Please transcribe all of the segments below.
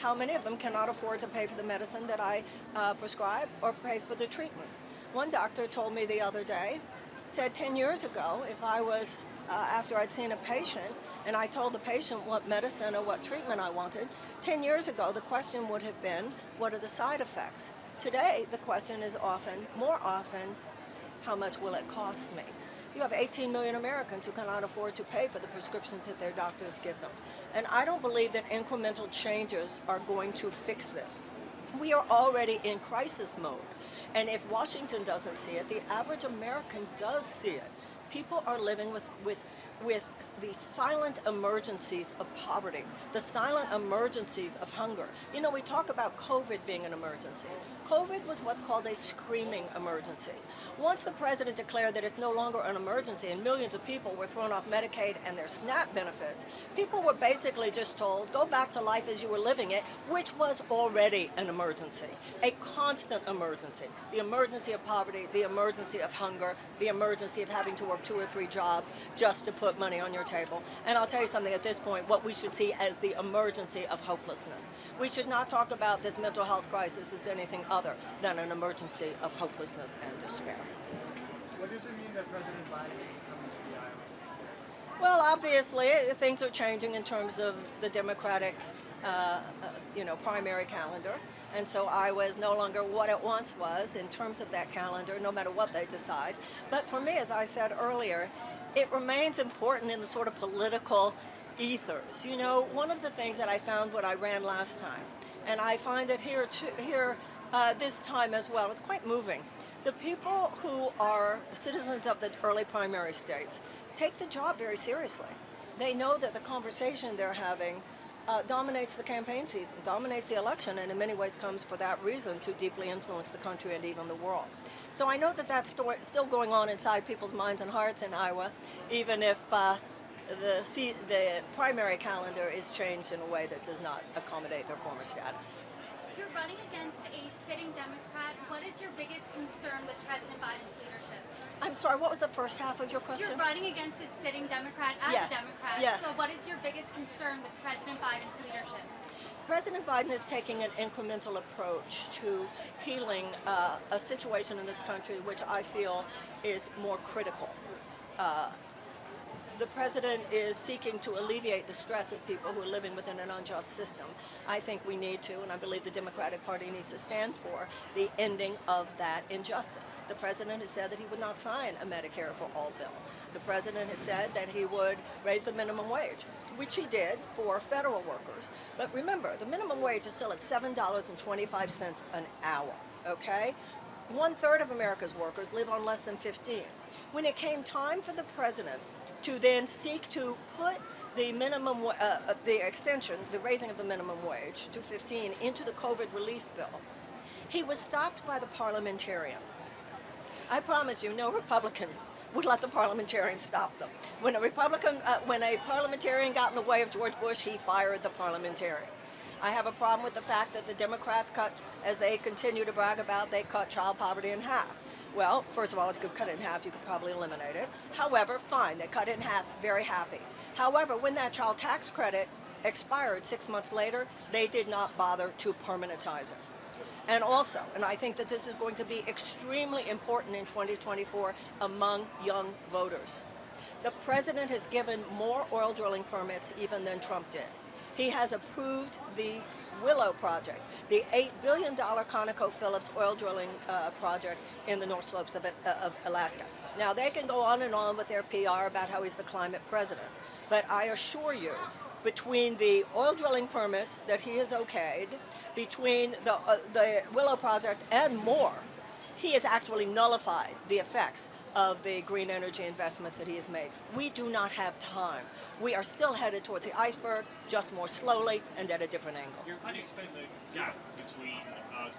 How many of them cannot afford to pay for the medicine that I prescribe or pay for the treatment? One doctor told me the other day, said 10 years ago, if I was, after I'd seen a patient, and I told the patient what medicine or what treatment I wanted, 10 years ago the question would have been, what are the side effects? Today, the question is more often, how much will it cost me? You have 18 million Americans who cannot afford to pay for the prescriptions that their doctors give them. And I don't believe that incremental changes are going to fix this. We are already in crisis mode. And if Washington doesn't see it, the average American does see it. People are living with the silent emergencies of poverty, the silent emergencies of hunger. You know, we talk about COVID being an emergency. COVID was what's called a screaming emergency. Once the president declared that it's no longer an emergency and millions of people were thrown off Medicaid and their SNAP benefits, people were basically just told, go back to life as you were living it, which was already an emergency, a constant emergency. The emergency of poverty, the emergency of hunger, the emergency of having to work 2 or 3 jobs just to put money on your table. And I'll tell you something at this point, what we should see as the emergency of hopelessness. We should not talk about this mental health crisis as anything other than an emergency of hopelessness and despair. What does it mean that President Biden isn't coming to the Iowa State? Well, obviously, things are changing in terms of the Democratic primary calendar. And so Iowa is no longer what it once was in terms of that calendar, no matter what they decide. But for me, as I said earlier, it remains important in the sort of political ethers. You know, one of the things that I found when I ran last time, and I find it here this time as well, it's quite moving. The people who are citizens of the early primary states take the job very seriously. They know that the conversation they're having dominates the campaign season, dominates the election, and in many ways comes for that reason to deeply influence the country and even the world. So I know that that's still going on inside people's minds and hearts in Iowa, even if the primary calendar is changed in a way that does not accommodate their former status. You're running against a sitting Democrat. What is your biggest concern with President Biden's leadership? I'm sorry, what was the first half of your question? You're running against a sitting Democrat as Yes. a Democrat. Yes. So what is your biggest concern with President Biden's leadership? President Biden is taking an incremental approach to healing a situation in this country which I feel is more critical. The president is seeking to alleviate the stress of people who are living within an unjust system. I think we need to, and I believe the Democratic Party needs to stand for the ending of that injustice. The president has said that he would not sign a Medicare for All bill. The president has said that he would raise the minimum wage, which he did for federal workers. But remember, the minimum wage is still at $7.25 an hour, okay? 1/3 of America's workers live on less than 15. When it came time for the president to then seek to put the minimum, the extension, the raising of the minimum wage to 15 into the COVID relief bill, he was stopped by the parliamentarian. I promise you, no Republican would let the parliamentarian stop them. When a parliamentarian got in the way of George Bush, he fired the parliamentarian. I have a problem with the fact that the Democrats cut, as they continue to brag about, they cut child poverty in half. Well, first of all, if you could cut it in half, you could probably eliminate it. However, fine, they cut it in half, very happy. However, when that child tax credit expired 6 months later, they did not bother to permanentize it. And also, and I think that this is going to be extremely important in 2024 among young voters, the president has given more oil drilling permits even than Trump did. He has approved the Willow project, the $8 billion ConocoPhillips oil drilling project in the North Slopes of Alaska. Now, they can go on and on with their PR about how he's the climate president, but I assure you, between the oil drilling permits that he has okayed, between the Willow project and more, he has actually nullified the effects of the green energy investments that he has made. We do not have time. We are still headed towards the iceberg, just more slowly and at a different angle. How do you explain the gap between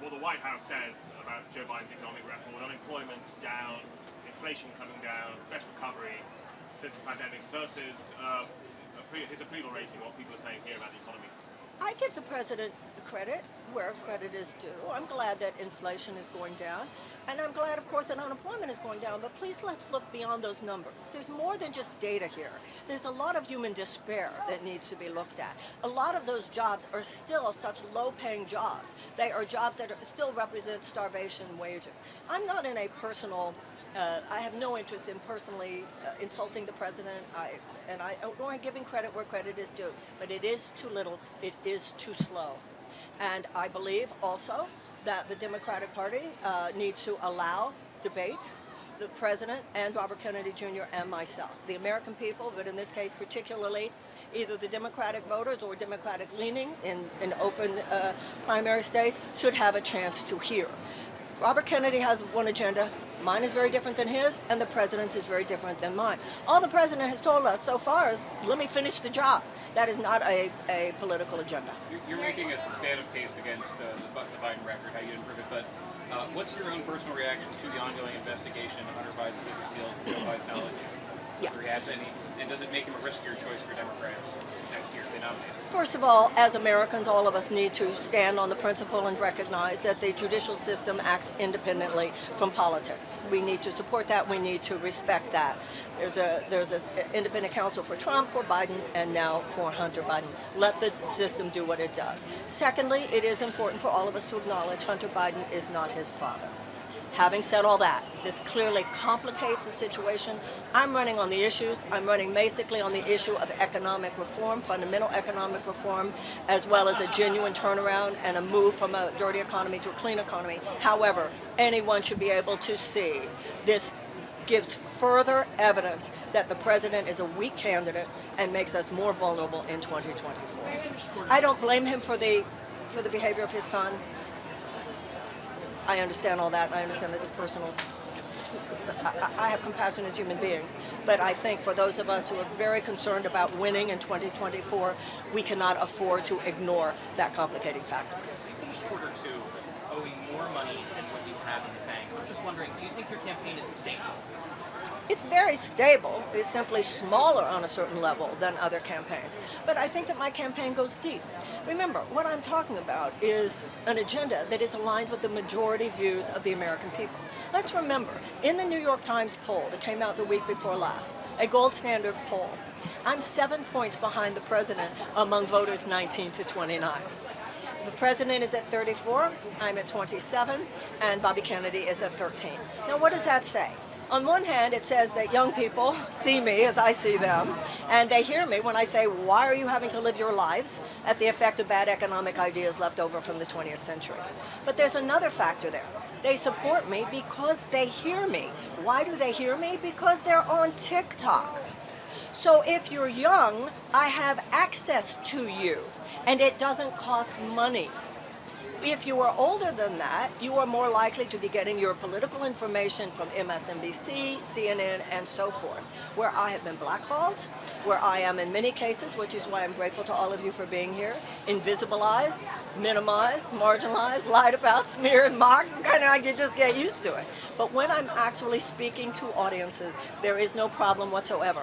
what the White House says about Joe Biden's economic record, unemployment down, inflation coming down, best recovery since the pandemic, versus his approval rating, what people are saying here about the economy? I give the president credit where credit is due. I'm glad that inflation is going down. And I'm glad, of course, that unemployment is going down. But please let's look beyond those numbers. There's more than just data here. There's a lot of human despair that needs to be looked at. A lot of those jobs are still such low-paying jobs. They are jobs that still represent starvation wages. I'm not in a personal I have no interest in personally insulting the president, or giving credit where credit is due. But it is too little, it is too slow. And I believe also that the Democratic Party needs to allow debate, the president and Robert Kennedy Jr. and myself. The American people, but in this case particularly either the Democratic voters or Democratic leaning in open primary states, should have a chance to hear. Robert Kennedy has one agenda. Mine is very different than his, and the president's is very different than mine. All the president has told us so far is, let me finish the job. That is not a political agenda. You're making a substantive case against the Biden record, how you improve it, but what's your own personal reaction to the ongoing investigation of Hunter Biden's business deals and Joe Biden's knowledge? Yeah. Whether he has any, and does it make him a riskier choice for Democrats next year if they nominate him? First of all, as Americans, all of us need to stand on the principle and recognize that the judicial system acts independently from politics. We need to support that. We need to respect that. There's an independent counsel for Trump, for Biden, and now for Hunter Biden. Let the system do what it does. Secondly, it is important for all of us to acknowledge Hunter Biden is not his father. Having said all that, this clearly complicates the situation. I'm running on the issues. I'm running basically on the issue of economic reform, fundamental economic reform, as well as a genuine turnaround and a move from a dirty economy to a clean economy. However, anyone should be able to see this gives further evidence that the president is a weak candidate and makes us more vulnerable in 2024. I don't blame him for the behavior of his son. I understand all that. I understand there's a personal. I have compassion as human beings, but I think for those of us who are very concerned about winning in 2024, we cannot afford to ignore that complicating factor. You finished quarter two owing more money than what you have in the bank. I'm just wondering, do you think your campaign is sustainable? It's very stable. It's simply smaller on a certain level than other campaigns. But I think that my campaign goes deep. Remember, what I'm talking about is an agenda that is aligned with the majority views of the American people. Let's remember, in the New York Times poll that came out the week before last, a gold standard poll, I'm 7 points behind the president among voters 19 to 29. The president is at 34, I'm at 27, and Bobby Kennedy is at 13. Now, what does that say? On one hand, it says that young people see me as I see them, and they hear me when I say, why are you having to live your lives at the effect of bad economic ideas left over from the 20th century? But there's another factor there. They support me because they hear me. Why do they hear me? Because they're on TikTok. So if you're young, I have access to you, and it doesn't cost money. If you are older than that, you are more likely to be getting your political information from MSNBC, CNN, and so forth, where I have been blackballed, where I am in many cases, which is why I'm grateful to all of you for being here, invisibilized, minimized, marginalized, lied about, smeared, mocked. It's kind of like you just get used to it. But when I'm actually speaking to audiences, there is no problem whatsoever.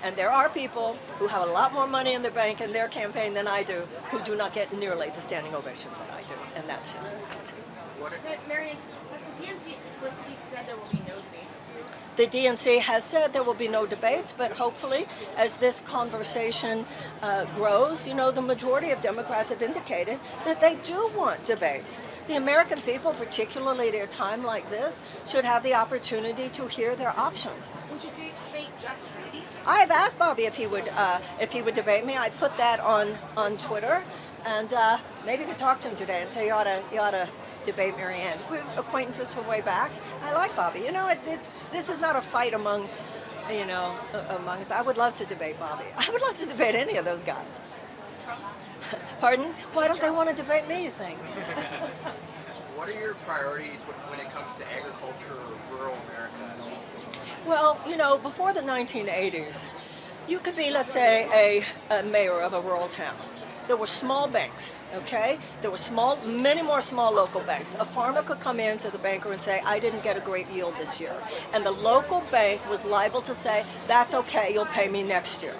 And there are people who have a lot more money in the bank in their campaign than I do, who do not get nearly the standing ovations that I do, and that's just fact. Marianne, has the DNC explicitly said there will be no debates too? The DNC has said there will be no debates, but hopefully, as this conversation grows, the majority of Democrats have indicated that they do want debates. The American people, particularly at a time like this, should have the opportunity to hear their options. Would you debate just Kennedy? I've asked Bobby if he would debate me. I put that on Twitter, and maybe we could talk to him today and say you ought to debate Marianne. We're acquaintances from way back. I like Bobby. This is not a fight among us. I would love to debate Bobby. I would love to debate any of those guys. Pardon? Why don't they want to debate me, you think? What are your priorities when it comes to agriculture or rural America? Well, before the 1980s, you could be, let's say, a mayor of a rural town. There were small banks, okay? There were many more small local banks. A farmer could come in to the banker and say, I didn't get a great yield this year. And the local bank was liable to say, that's okay, you'll pay me next year.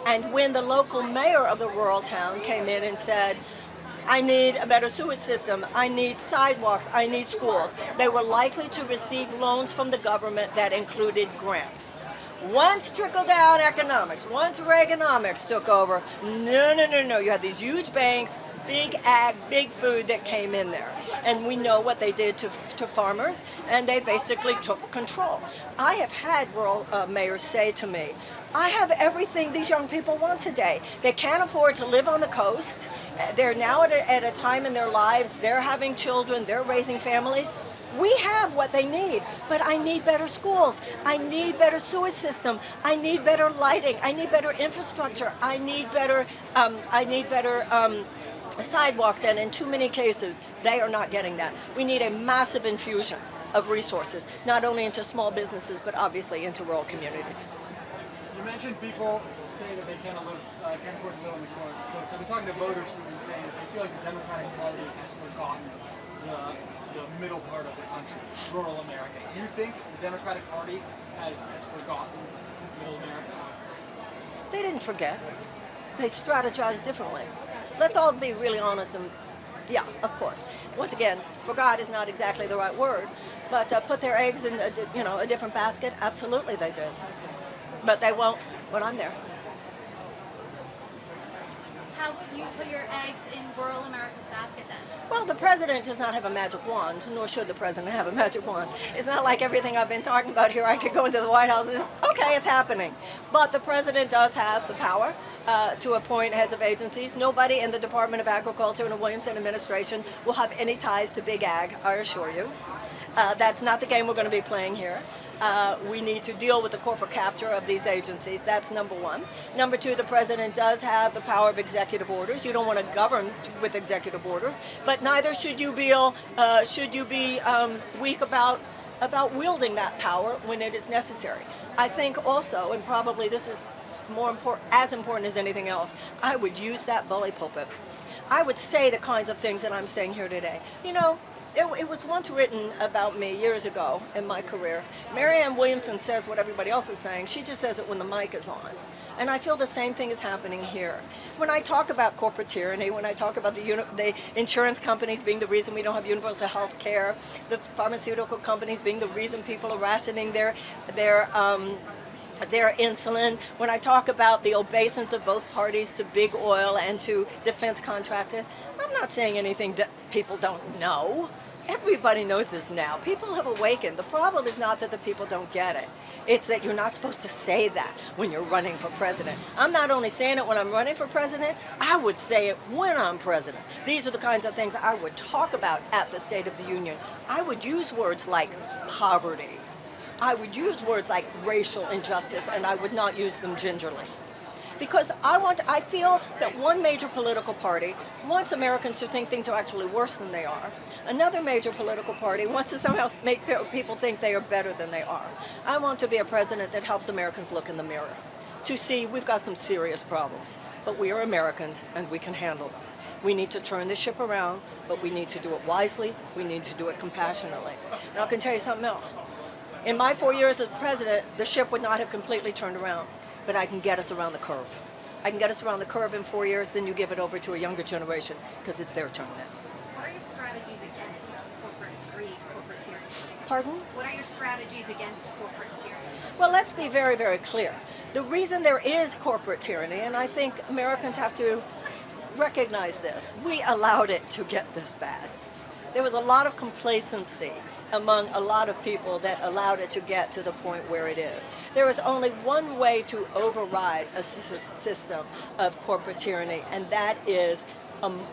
And when the local mayor of the rural town came in and said, I need a better sewage system. I need sidewalks. I need schools. They were likely to receive loans from the government that included grants. Once trickle-down economics, once Reaganomics took over, no. You had these huge banks, big ag, big food that came in there. And we know what they did to farmers, and they basically took control. I have had rural mayors say to me, I have everything these young people want today. They can't afford to live on the coast. They're now at a time in their lives, they're having children, they're raising families. We have what they need, but I need better schools. I need better sewage system. I need better lighting. I need better infrastructure. I need better sidewalks, and in too many cases, they are not getting that. We need a massive infusion of resources, not only into small businesses, but obviously into rural communities. You mentioned people say that they can't afford to live on the coast. I've been talking to voters who've been saying that they feel like the Democratic Party has forgotten the middle part of the country, rural America. Do you think the Democratic Party has forgotten middle America? They didn't forget. They strategized differently. Let's all be really honest and, yeah, of course. Once again, forgot is not exactly the right word, but put their eggs in a different basket, absolutely they did. But they won't when I'm there. How would you put your eggs in rural America's basket then? Well, the president does not have a magic wand, nor should the president have a magic wand. It's not like everything I've been talking about here, I could go into the White House and okay, it's happening. But the president does have the power to appoint heads of agencies. Nobody in the Department of Agriculture and the Williamson administration will have any ties to big ag, I assure you. That's not the game we're going to be playing here. We need to deal with the corporate capture of these agencies. That's number one. Number two, the president does have the power of executive orders. You don't want to govern with executive orders, but neither should you be weak about wielding that power when it is necessary. I think also, and probably this is as important as anything else, I would use that bully pulpit. I would say the kinds of things that I'm saying here today. You know, it was once written about me years ago in my career. Marianne Williamson says what everybody else is saying. She just says it when the mic is on. And I feel the same thing is happening here. When I talk about corporate tyranny, when I talk about the insurance companies being the reason we don't have universal health care, the pharmaceutical companies being the reason people are rationing their insulin, when I talk about the obeisance of both parties to big oil and to defense contractors, I'm not saying anything that people don't know. Everybody knows this now. People have awakened. The problem is not that the people don't get it. It's that you're not supposed to say that when you're running for president. I'm not only saying it when I'm running for president, I would say it when I'm president. These are the kinds of things I would talk about at the State of the Union. I would use words like poverty. I would use words like racial injustice, and I would not use them gingerly. Because I feel that one major political party wants Americans to think things are actually worse than they are. Another major political party wants to somehow make people think they are better than they are. I want to be a president that helps Americans look in the mirror, to see we've got some serious problems, but we are Americans and we can handle them. We need to turn this ship around, but we need to do it wisely, we need to do it compassionately. And I can tell you something else. In my 4 years as president, the ship would not have completely turned around, but I can get us around the curve. I can get us around the curve in 4 years, then you give it over to a younger generation, because it's their turn now. What are your strategies against corporate greed, corporate tyranny? Pardon? What are your strategies against corporate tyranny? Well, let's be very, very clear. The reason there is corporate tyranny, and I think Americans have to recognize this, we allowed it to get this bad. There was a lot of complacency among a lot of people that allowed it to get to the point where it is. There is only one way to override a system of corporate tyranny, and that is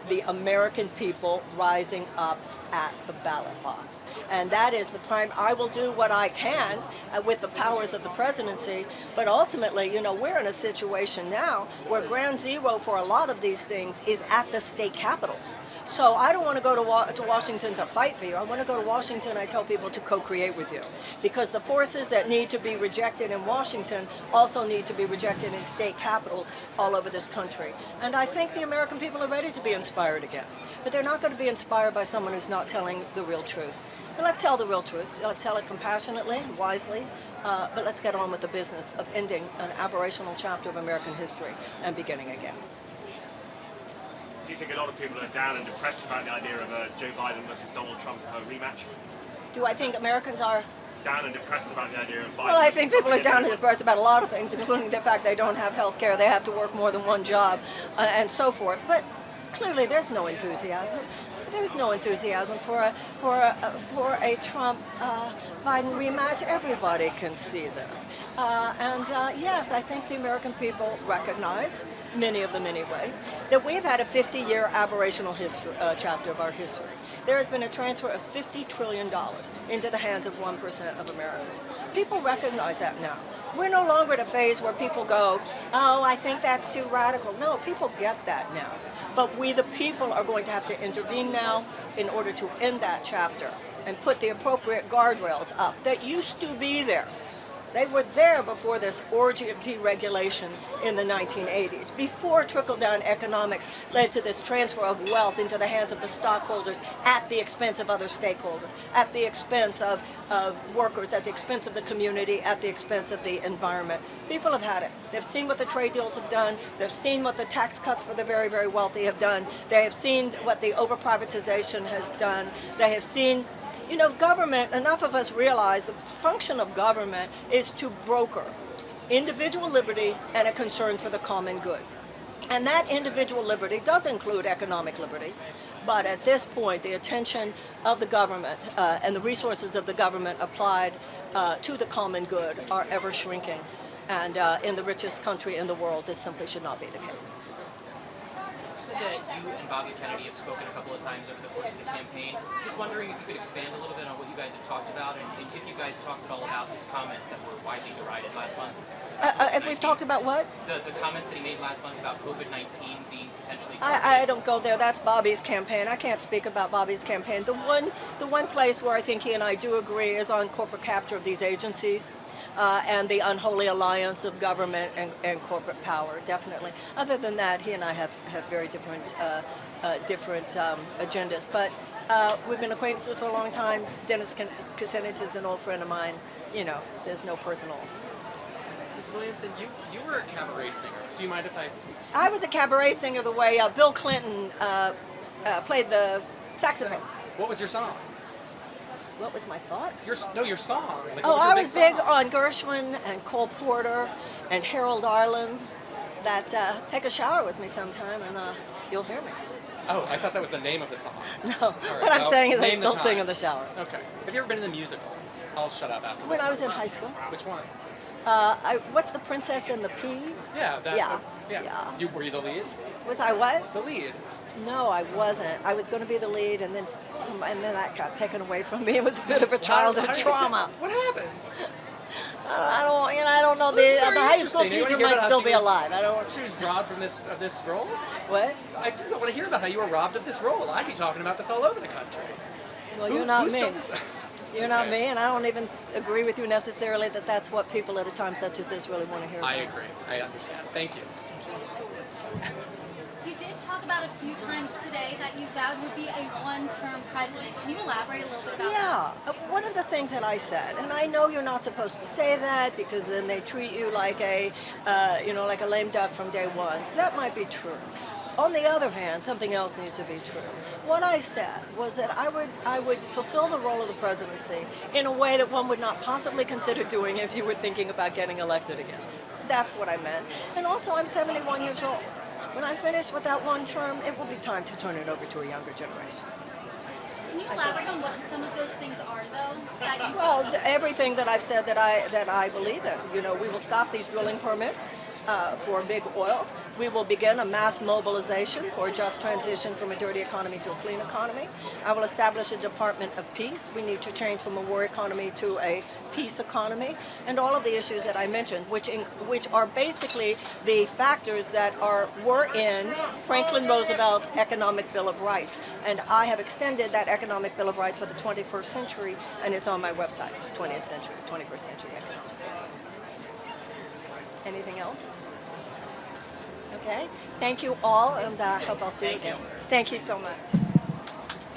the American people rising up at the ballot box. And that is the prime. I will do what I can with the powers of the presidency, but ultimately, you know, we're in a situation now where ground zero for a lot of these things is at the state capitals. So I don't want to go to Washington to fight for you. I want to go to Washington, I tell people, to co-create with you. Because the forces that need to be rejected in Washington also need to be rejected in state capitals all over this country. And I think the American people are ready to be inspired again. But they're not going to be inspired by someone who's not telling the real truth. And let's tell the real truth. Let's tell it compassionately, wisely, but let's get on with the business of ending an aberrational chapter of American history and beginning again. Do you think a lot of people are down and depressed about the idea of a Joe Biden versus Donald Trump rematch? Do I think Americans are? Down and depressed about the idea of Biden. Well, I think people are down and versus depressed about a lot of things, including the fact they don't have health care, they have to work more than one job, and so forth. But clearly, there's no enthusiasm. There's no enthusiasm for a Trump Biden rematch. Everybody can see this, yes, I think the American people recognize, many of them anyway, that we've had a 50-year aberrational history, chapter of our history. There has been a transfer of $50 trillion into the hands of 1% of Americans. People recognize that now. We're no longer at a phase where people go, oh, I think that's too radical. No, people get that now. But we, the people, are going to have to intervene now in order to end that chapter and put the appropriate guardrails up that used to be there. They were there before this orgy of deregulation in the 1980s, before trickle-down economics led to this transfer of wealth into the hands of the stockholders at the expense of other stakeholders, at the expense of workers, at the expense of the community, at the expense of the environment. People have had it. They've seen what the trade deals have done. They've seen what the tax cuts for the very, very wealthy have done. They have seen what the over-privatization has done. They have seen, you know, government, enough of us realize the function of government is to broker individual liberty and a concern for the common good. And that individual liberty does include economic liberty, but at this point, the attention of the government and the resources of the government applied to the common good are ever shrinking. And in the richest country in the world, this simply should not be the case. You said that you and Bobby Kennedy have spoken a couple of times over the course of the campaign. Just wondering if you could expand a little bit on what you guys have talked about, and if you guys talked at all about his comments that were widely derided last month. If we've talked about what? The comments that he made last month about COVID-19 being potentially. I don't go there. That's Bobby's campaign. I can't speak about Bobby's campaign. The one place where I think he and I do agree is on corporate capture of these agencies. And the unholy alliance of government and corporate power, definitely. Other than that, he and I have very different agendas. But we've been acquaintances for a long time. Dennis Kucinich is an old friend of mine. You know, there's no personal. Ms. Williamson, you were a cabaret singer. Do you mind if I was a cabaret singer the way Bill Clinton played the saxophone. What was your song? What was my thought? Your song. Like, Oh, I your was big big on Gershwin and Cole Porter and Harold Arlen. That take a shower with me sometime and you'll hear me. Oh, I thought that was the name of the song. No, All right, what I'm well, saying is I name the still sing time. in the shower. Okay. Have you ever been in the musical? I'll shut up after When this. I was in high school. Which one? What's the Princess and the Pea? Yeah. That, Yeah. yeah. Were you the lead? Was I what? The lead. No, I wasn't. I was going to be the lead, and then that got taken away from me. It was a bit of a childhood trauma. What happened? I don't know. This is The very high school interesting. You wanna teacher hear might about how still she be was- alive. I don't. She was robbed from this role? What? I want to hear about how you were robbed of this role. I'd be talking about this all over the country. Well, you're not who me. stole this? You're not Okay. me, and I don't even agree with you necessarily that that's what people at a time such as this really want to hear. I about. agree. I understand. Thank you. You did talk about a few times today that you vowed you'd be a one-term president. Can you elaborate a little bit about that? Yeah, one of the things that I said, and I know you're not supposed to say that because then they treat you like a lame duck from day one. That might be true. On the other hand, something else needs to be true. What I said was that I would fulfill the role of the presidency in a way that one would not possibly consider doing if you were thinking about getting elected again. That's what I meant. And also, I'm 71 years old. When I'm finished with that one term, it will be time to turn it over to a younger generation. Can you elaborate on what some of those things are, though? That you Well, everything that I've said that I believe in. You know, we will stop these drilling permits for big oil. We will begin a mass mobilization for a just transition from a dirty economy to a clean economy. I will establish a Department of Peace. We need to change from a war economy to a peace economy. And all of the issues that I mentioned, which are basically the factors that were in Franklin Roosevelt's Economic Bill of Rights. And I have extended that Economic Bill of Rights for the 21st century, and it's on my website, 21st century economic rights. Anything else? Okay. Thank you all, and I hope I'll see you again. Thank you so much.